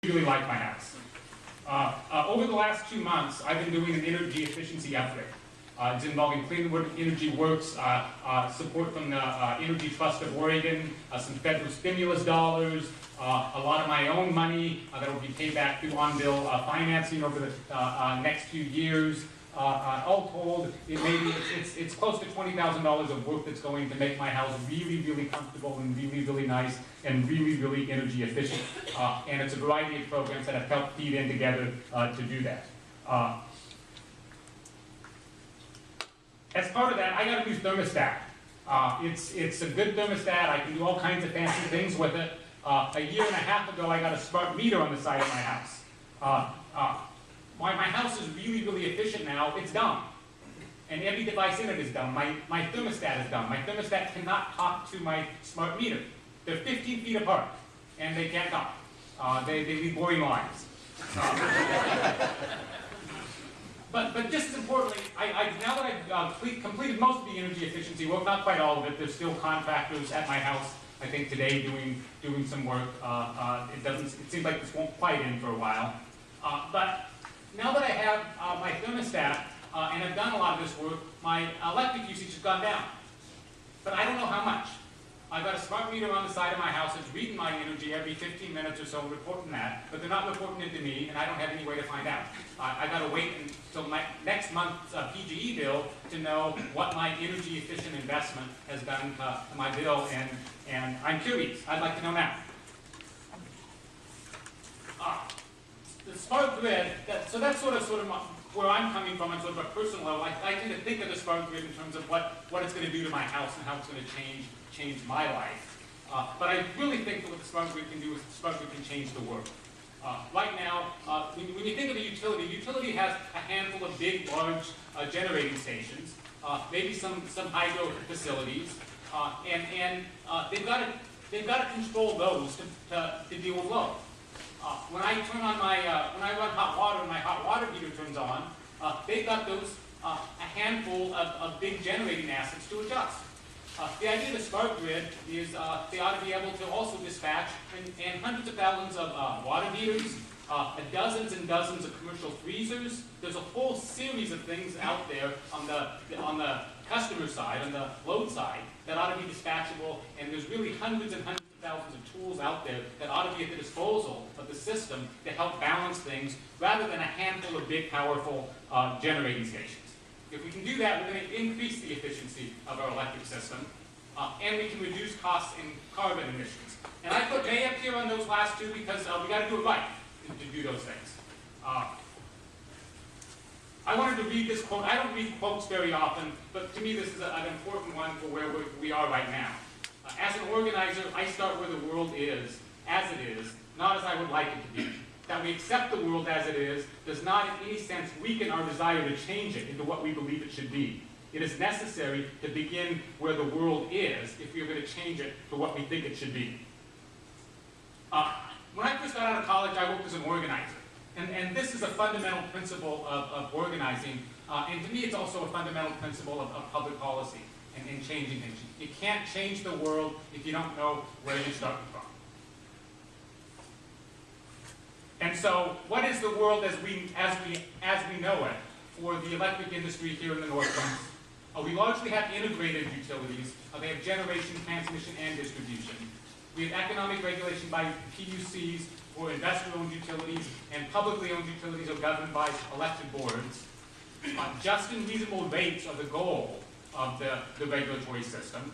really like my house. Over the last 2 months, I've been doing an energy efficiency upgrade. It's involving Clean Energy Works, support from the Energy Trust of Oregon, some federal stimulus dollars, a lot of my own money that will be paid back through on-bill financing over the next few years. All told, it's close to $20,000 of work that's going to make my house really, really comfortable and really, really nice and really, really energy efficient. And it's a variety of programs that have helped feed in together to do that. As part of that, I got a new thermostat. It's a good thermostat. I can do all kinds of fancy things with it. A year and a half ago, I got a smart meter on the side of my house. My house is really, really efficient now. It's dumb. And every device in it is dumb. My thermostat is dumb. My thermostat cannot talk to my smart meter. They're 15 feet apart, and they can't talk. They lead boring lives. But just as importantly, now that I've completed most of the energy efficiency work, not quite all of it, there's still contractors at my house, I think today, doing some work. It seems like this won't quite end for a while. But now that I have my thermostat and I've done a lot of this work, my electric usage has gone down. But I don't know how much. I've got a smart meter on the side of my house that's reading my energy every 15 minutes or so, reporting that, but they're not reporting it to me, and I don't have any way to find out. I've got to wait until next month's PGE bill to know what my energy efficient investment has done to my bill, and I'm curious. I'd like to know now. The smart grid, so that's sort of where I'm coming from on sort of a personal level. I tend to think of the smart grid in terms of what it's going to do to my house and how it's going to change my life. But I really think that what the smart grid can do is the smart grid can change the world. Right now, when you think of a utility has a handful of big, large generating stations, maybe some hydro facilities, and they've got to control those to deal with load. When I turn on when I run hot water and my hot water heater turns on, they've got those a handful of big generating assets to adjust. The idea of the smart grid is they ought to be able to also dispatch and hundreds of thousands of water heaters, dozens and dozens of commercial freezers. There's a whole series of things out there on the customer side, on the load side, that ought to be dispatchable, and there's really hundreds and hundreds of thousands of tools out there that ought to be at the disposal of the system to help balance things rather than a handful of big, powerful generating stations. If we can do that, we're going to increase the efficiency of our electric system, and we can reduce costs in carbon emissions. And I put May up here on those last two because we got to do it right to do those things. I wanted to read this quote. I don't read quotes very often, but to me this is an important one for where we are right now. As an organizer, I start where the world is, as it is, not as I would like it to be. That we accept the world as it is does not in any sense weaken our desire to change it into what we believe it should be. It is necessary to begin where the world is if we are going to change it to what we think it should be. When I first got out of college, I worked as an organizer. And this is a fundamental principle of organizing. And to me, it's also a fundamental principle of public policy and changing things. You can't change the world if you don't know where you're starting from. And so, what is the world as we know it for the electric industry here in the Northwest? We largely have integrated utilities. They have generation, transmission, and distribution. We have economic regulation by PUCs for investor-owned utilities, and publicly owned utilities are governed by elected boards. Just and reasonable rates are the goal of the regulatory system.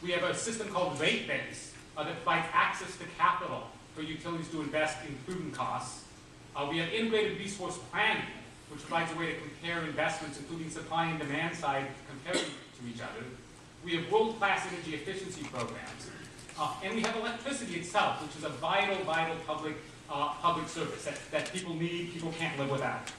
We have a system called rate base that provides access to capital for utilities to invest in prudent costs. We have integrated resource planning, which provides a way to compare investments, including supply and demand side, comparing to each other. We have world-class energy efficiency programs. And we have electricity itself, which is a vital, vital public service that people need, people can't live without.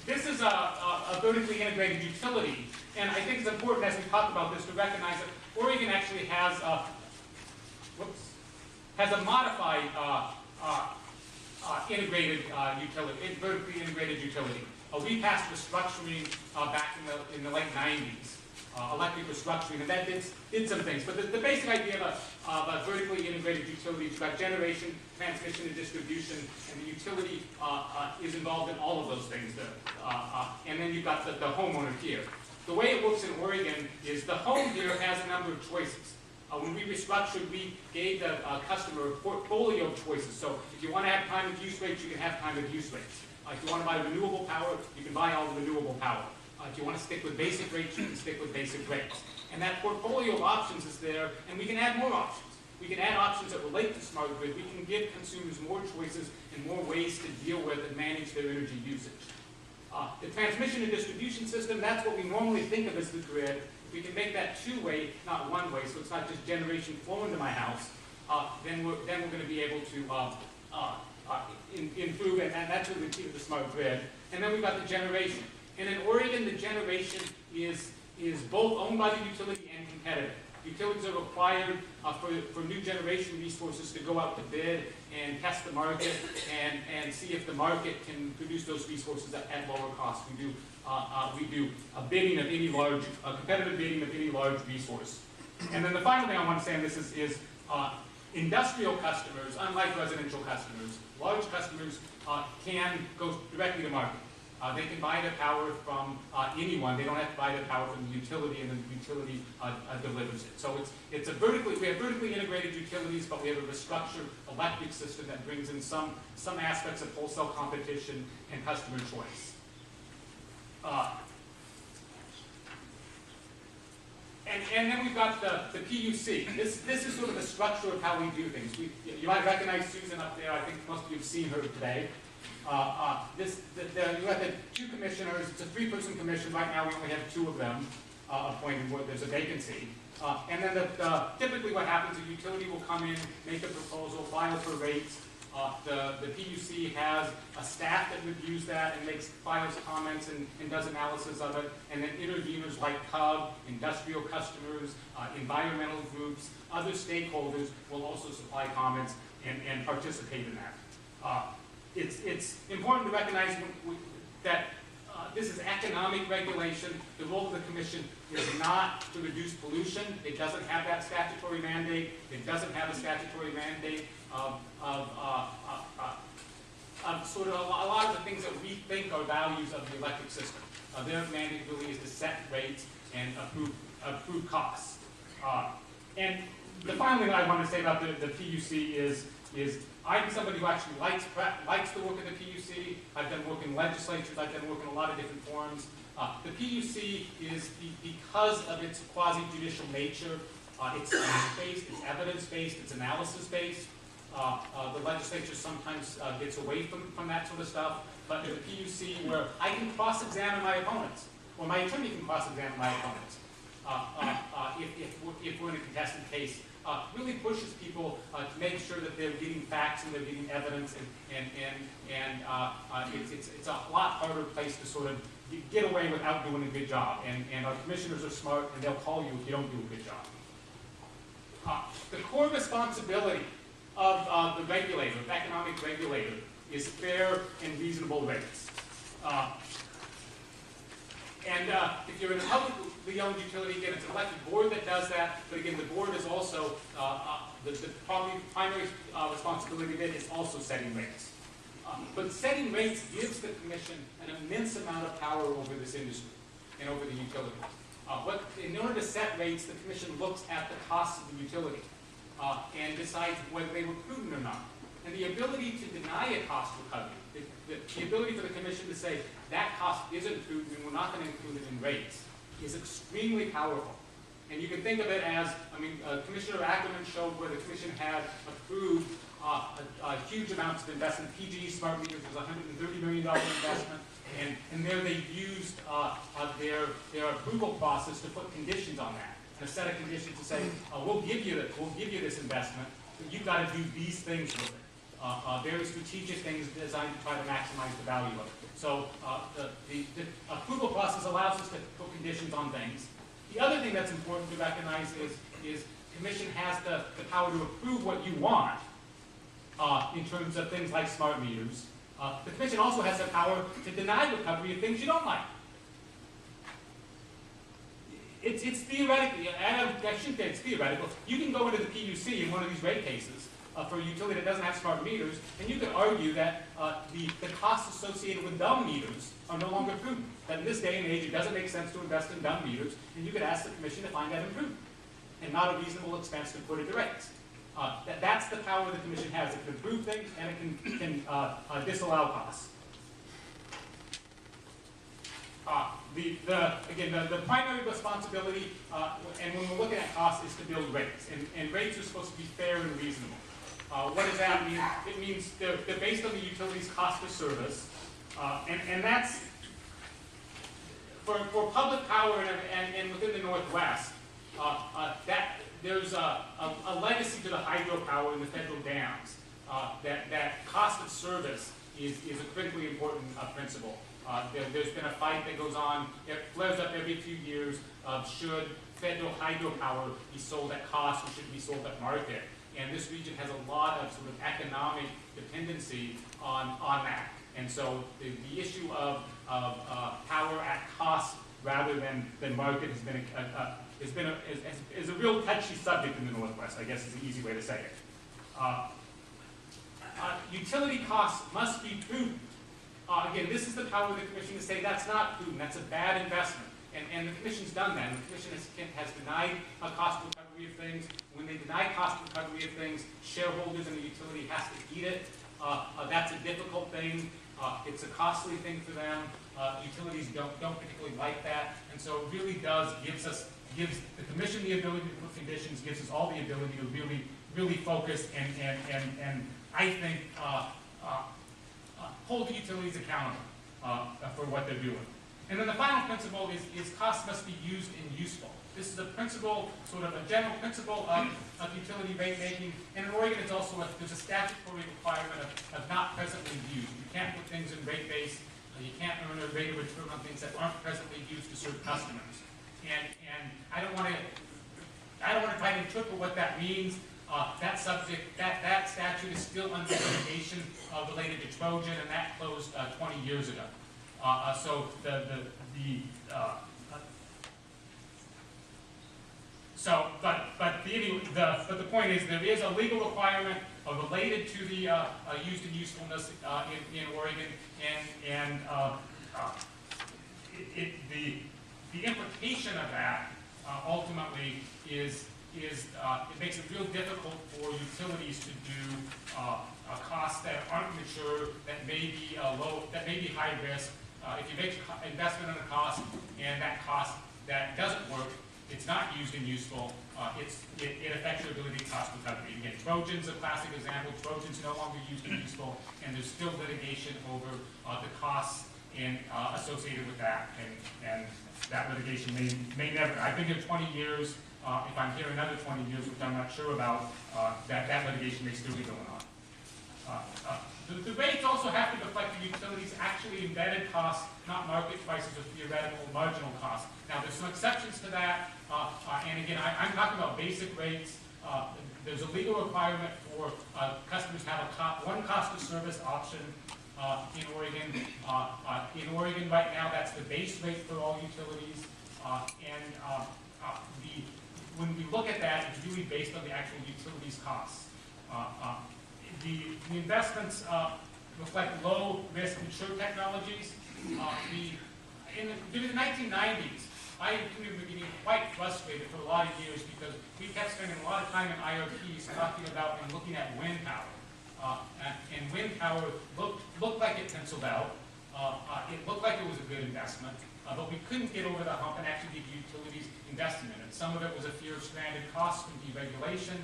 This is a vertically integrated utility, and I think it's important as we talk about this to recognize that Oregon actually has a modified integrated utility, vertically integrated utility. We passed restructuring back in the late 90s. electric restructuring, and that did some things. But the basic idea of a vertically integrated utility is about generation, transmission, and distribution, and the utility is involved in all of those things. And then you've got the homeowner here. The way it works in Oregon is the home here has a number of choices. When we restructured, we gave the customer a portfolio of choices. So if you want to have time of use rates, you can have time of use rates. If you want to buy renewable power, you can buy all the renewable power. If you want to stick with basic rates, you can stick with basic rates. And that portfolio of options is there, and we can add more options. We can add options that relate to smart grid. We can give consumers more choices and more ways to deal with and manage their energy usage. The transmission and distribution system, that's what we normally think of as the grid. If we can make that two-way, not one-way, so it's not just generation flowing to my house, then we're going to be able to improve, and that's what we keep the smart grid. And then we've got the generation. And in Oregon, the generation is both owned by the utility and competitive. Utilities are required for new generation resources to go out to bid and test the market and see if the market can produce those resources at lower cost. We do a bidding of any large, competitive bidding of any large resource. And then the final thing I want to say on this is industrial customers, unlike residential customers, large customers can go directly to market. They can buy their power from anyone. They don't have to buy their power from the utility, and then the utility delivers it. So we have vertically integrated utilities, but we have a restructured electric system that brings in some aspects of wholesale competition and customer choice. And then we've got the PUC. This is sort of the structure of how we do things. You might recognize Susan up there. I think most of you have seen her today. You have the two commissioners. It's a three-person commission. Right now we only have two of them appointed where there's a vacancy. And then typically what happens, a utility will come in, make a proposal, file for rates. The PUC has a staff that reviews that and files comments and does analysis of it. And then interveners like CUB, industrial customers, environmental groups, other stakeholders will also supply comments and participate in that. It's important to recognize that this is economic regulation. The role of the Commission is not to reduce pollution. It doesn't have that statutory mandate. It doesn't have a statutory mandate of sort of a lot of the things that we think are values of the electric system. Their mandate really is to set rates and approve costs. And the final thing I want to say about the PUC is I'm somebody who actually likes the work of the PUC. I've done work in legislatures. I've done work in a lot of different forums. The PUC is, because of its quasi-judicial nature, it's science-based, it's evidence-based, it's analysis-based. The legislature sometimes gets away from that sort of stuff. But the PUC, where I can cross-examine my opponents, or my attorney can cross-examine my opponents, if we're in a contested case, really pushes people to make sure that they're getting facts and they're getting evidence, and it's a lot harder place to sort of get away without doing a good job. And our commissioners are smart, and they'll call you if you don't do a good job. The core responsibility of the regulator, the economic regulator, is fair and reasonable rates. And if you're in a publicly owned utility, again, it's an elected board that does that. But again, the board is also, the primary responsibility of it is also setting rates. But setting rates gives the Commission an immense amount of power over this industry and over the utility. In order to set rates, the Commission looks at the costs of the utility and decides whether they were prudent or not. And the ability to deny a cost recovery, the ability for the Commission to say that cost isn't prudent and we're not going to include it in rates, is extremely powerful. And you can think of it as, Commissioner Ackerman showed where the Commission had approved huge amounts of investment. PG smart meters was a $130 million investment, and there they used their approval process to put conditions on that, and a set of conditions to say, we'll give you this investment, but you've got to do these things with it. Very strategic things designed to try to maximize the value of it. So the approval process allows us to put conditions on things. The other thing that's important to recognize is Commission has the power to approve what you want in terms of things like smart meters. The Commission also has the power to deny recovery of things you don't like. it's theoretical, and I shouldn't say it's theoretical. You can go into the PUC in one of these rate cases for a utility that doesn't have smart meters, and you could argue that the costs associated with dumb meters are no longer prudent. That in this day and age, it doesn't make sense to invest in dumb meters, and you could ask the commission to find that imprudent, and not a reasonable expense to put into rates. That's the power the commission has. It can approve things, and it can disallow costs. Again, the primary responsibility, and when we're looking at costs, is to build rates. And rates are supposed to be fair and reasonable. What does that mean? It means they're based on the utility's cost of service. And that's, for public power and within the Northwest, there's a legacy to the hydropower and the federal dams. That cost of service is a critically important principle. There's been a fight that goes on, it flares up every few years. Should federal hydropower be sold at cost or should it be sold at market? And this region has a lot of sort of economic dependency on that. And so the issue of power at cost rather than market is a real touchy subject in the Northwest, I guess is the easy way to say it. Utility costs must be prudent. Again, this is the power of the commission to say that's not prudent, that's a bad investment. And the commission's done that. And the commission has denied a cost recovery of things. When they deny cost recovery of things, shareholders in the utility has to eat it. That's a difficult thing. It's a costly thing for them. Utilities don't particularly like that. And so it really gives the commission the ability to put conditions, gives us all the ability to really focus and I think hold the utilities accountable for what they're doing. And then the final principle is costs must be used and useful. This is a principle, sort of a general principle of utility rate making. And in Oregon, it's also there's a statutory requirement of not presently used. You can't put things in rate base. You can't earn a rate of return on things that aren't presently used to serve customers. And I don't want to try to interpret what that means. That statute is still under litigation related to Trojan, and that closed 20 years ago. But the point is there is a legal requirement related to the used and usefulness in Oregon, and the implication of that ultimately is it makes it real difficult for utilities to do costs that aren't mature, that may be low, that may be high risk. If you make investment in a cost and that cost that doesn't work, it's not used and useful, it affects your ability to cost recovery. Again, Trojan's a classic example. Trojan's no longer used and useful, and there's still litigation over the costs associated with that, and that litigation may never. I've been here 20 years. If I'm here another 20 years, which I'm not sure about, that litigation may still be going on. The rates also have to reflect the utility's actually embedded costs, not market prices or theoretical marginal costs. Now, there's some exceptions to that, and again, I'm talking about basic rates. There's a legal requirement for customers to have one cost of service option in Oregon. In Oregon right now, that's the base rate for all utilities, when we look at that, it's really based on the actual utilities costs. The investments reflect low-risk mature technologies. During the 1990s, I remember getting quite frustrated for a lot of years because we kept spending a lot of time in IRPs talking about and looking at wind power. And wind power looked like it penciled out. It looked like it was a good investment. But we couldn't get over the hump and actually get utilities investing in it. Some of it was a fear of stranded costs from deregulation,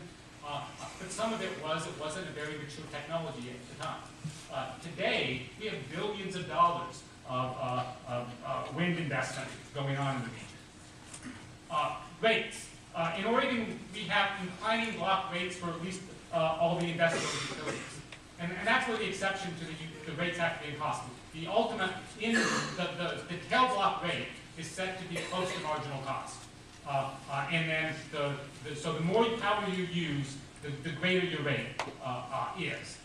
but some of it wasn't a very mature technology at the time. Today, we have billions of dollars of wind investment going on in the region. Rates. In Oregon, we have declining block rates for at least all the investment utilities. And that's where the exception to the rates have to be impossible. The ultimate, the tail block rate is set to be close to marginal cost. And then, so the more power you use, the greater your rate is.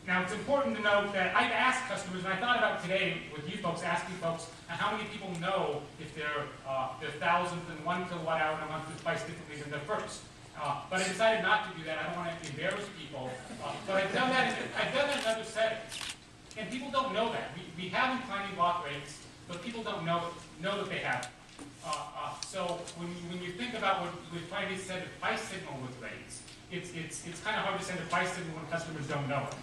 Now, it's important to note that I've asked customers, and I thought about today with you folks, asking folks how many people know if their thousandth and 1 kilowatt hour in a month is priced differently than their first. But I decided not to do that. I don't want to embarrass people. But I've done that in other settings. And people don't know that. We have inclining block rates, but people don't know that they have. So when you think about what we're trying to send a price signal with rates, it's kind of hard to send a price signal when customers don't know it.